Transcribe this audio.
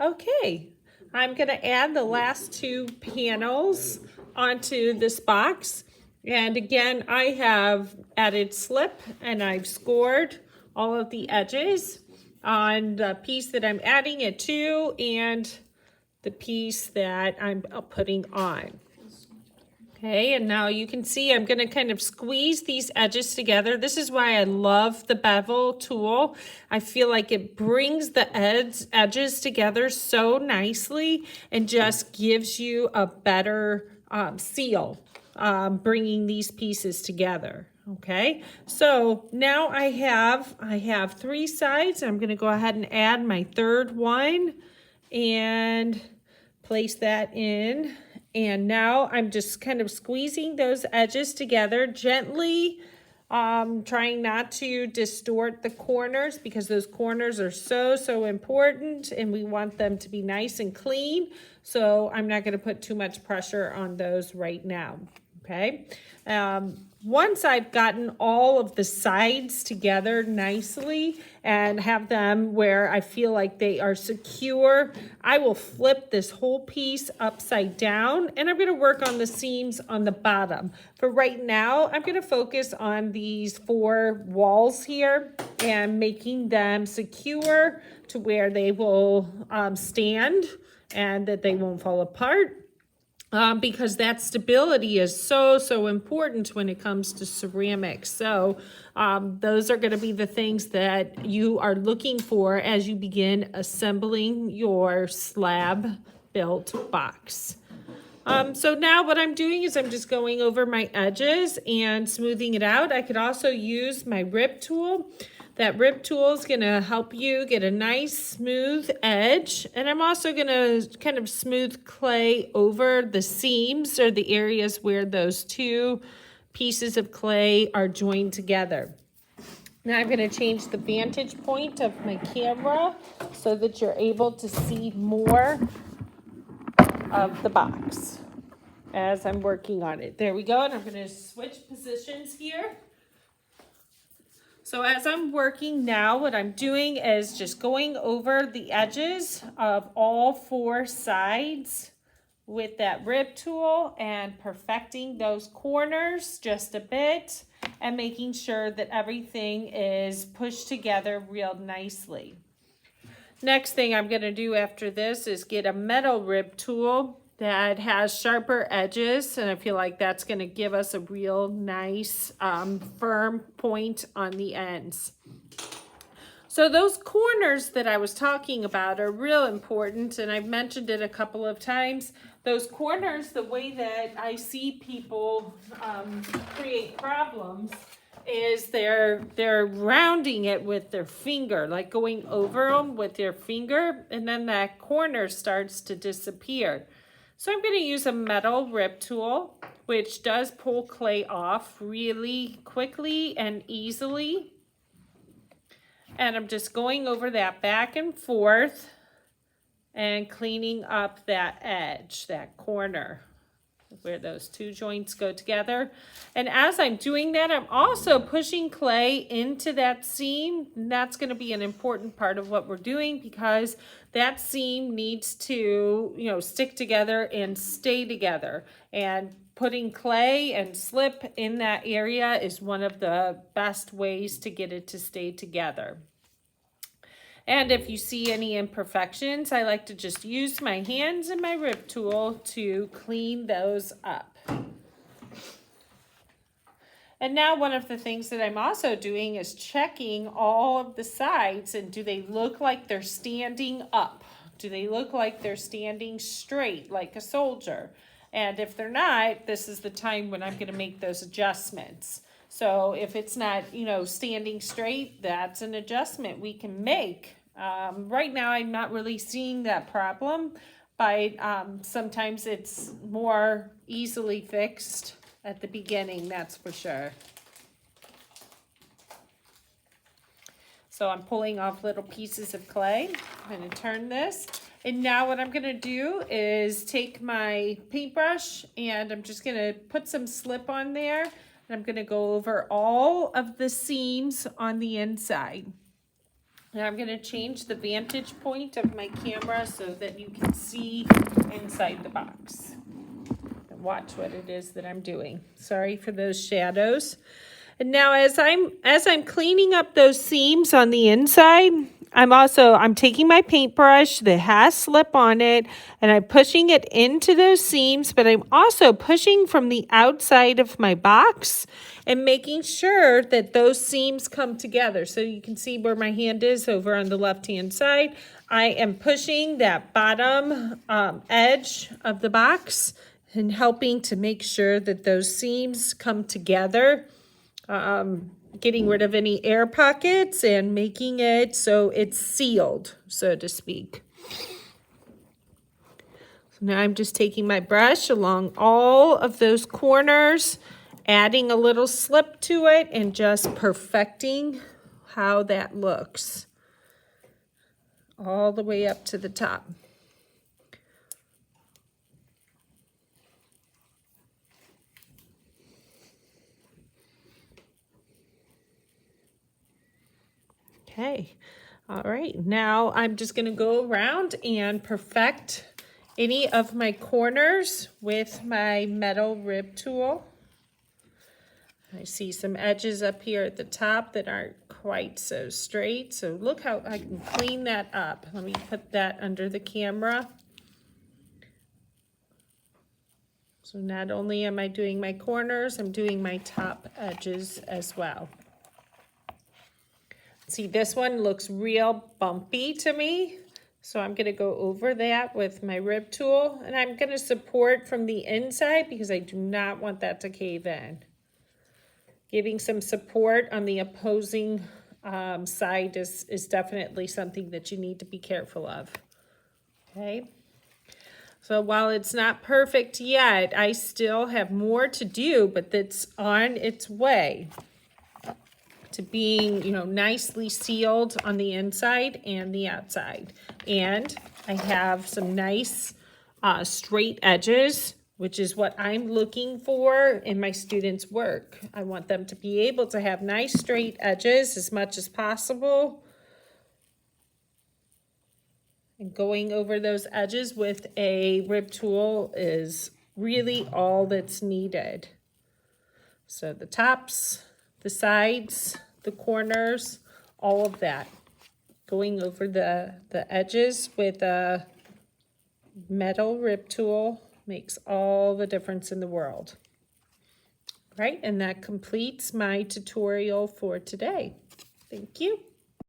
Okay, I'm gonna add the last two panels onto this box. And again, I have added slip and I've scored all of the edges on the piece that I'm adding it to and the piece that I'm putting on. Okay, and now you can see I'm gonna kind of squeeze these edges together. This is why I love the bevel tool. I feel like it brings the edges together so nicely and just gives you a better seal, bringing these pieces together. Okay, so now I have three sides. I'm gonna go ahead and add my third one and place that in. And now I'm just kind of squeezing those edges together gently, trying not to distort the corners because those corners are so important and we want them to be nice and clean. So I'm not going to put too much pressure on those right now. Okay. Once I've gotten all of the sides together nicely and have them where I feel like they are secure, I will flip this whole piece upside down and I'm going to work on the seams on the bottom. For right now, I'm going to focus on these four walls here and making them secure to where they will stand and that they won't fall apart. Because that stability is so important when it comes to ceramics. So those are going to be the things that you are looking for as you begin assembling your slab built box. So now what I'm doing is I'm just going over my edges and smoothing it out. I could also use my rip tool. That rip tool is going to help you get a nice smooth edge. And I'm also going to kind of smooth clay over the seams or the areas where those two pieces of clay are joined together. Now I'm going to change the vantage point of my camera so that you're able to see more of the box as I'm working on it. There we go. And I'm going to switch positions here. So as I'm working now, what I'm doing is just going over the edges of all four sides with that rip tool and perfecting those corners just a bit and making sure that everything is pushed together real nicely. Next thing I'm going to do after this is get a metal rip tool that has sharper edges, and I feel like that's going to give us a real nice firm point on the ends. So those corners that I was talking about are real important, and I've mentioned it a couple of times. Those corners, the way that I see people create problems is they're rounding it with their finger, like going over them with their finger, and then that corner starts to disappear. So I'm going to use a metal rip tool, which does pull clay off really quickly and easily. And I'm just going over that back and forth and cleaning up that edge, that corner where those two joints go together. And as I'm doing that, I'm also pushing clay into that seam. And that's going to be an important part of what we're doing because that seam needs to, stick together and stay together. And putting clay and slip in that area is one of the best ways to get it to stay together. And if you see any imperfections, I like to just use my hands and my rip tool to clean those up. And now one of the things that I'm also doing is checking all of the sides and do they look like they're standing up? Do they look like they're standing straight like a soldier? And if they're not, this is the time when I'm going to make those adjustments. So if it's not, standing straight, that's an adjustment we can make. Right now, I'm not really seeing that problem, but sometimes it's more easily fixed at the beginning, that's for sure. So I'm pulling off little pieces of clay. I'm going to turn this. And now what I'm going to do is take my paintbrush and I'm just going to put some slip on there. And I'm going to go over all of the seams on the inside. Now I'm going to change the vantage point of my camera so that you can see inside the box. And watch what it is that I'm doing. Sorry for those shadows. And now as I'm cleaning up those seams on the inside, I'm taking my paintbrush that has slip on it and I'm pushing it into those seams, but I'm also pushing from the outside of my box and making sure that those seams come together. So you can see where my hand is over on the left-hand side. I am pushing that bottom edge of the box and helping to make sure that those seams come together. Getting rid of any air pockets and making it so it's sealed, so to speak. So now I'm just taking my brush along all of those corners, adding a little slip to it and just perfecting how that looks all the way up to the top. Okay, all right, now I'm just gonna go around and perfect any of my corners with my metal rib tool. I see some edges up here at the top that aren't quite so straight, so look how I can clean that up. Let me put that under the camera. So not only am I doing my corners, I'm doing my top edges as well. See, this one looks real bumpy to me, so I'm going to go over that with my rib tool, and I'm going to support from the inside because I do not want that to cave in. Giving some support on the opposing side is definitely something that you need to be careful of. Okay, so while it's not perfect yet, I still have more to do, but that's on its way to being, nicely sealed on the inside and the outside. And I have some nice straight edges, which is what I'm looking for in my students' work. I want them to be able to have nice straight edges as much as possible. And going over those edges with a rib tool is really all that's needed. So the tops, the sides, the corners, all of that. Going over the edges with a metal rib tool makes all the difference in the world. Right, and that completes my tutorial for today. Thank you.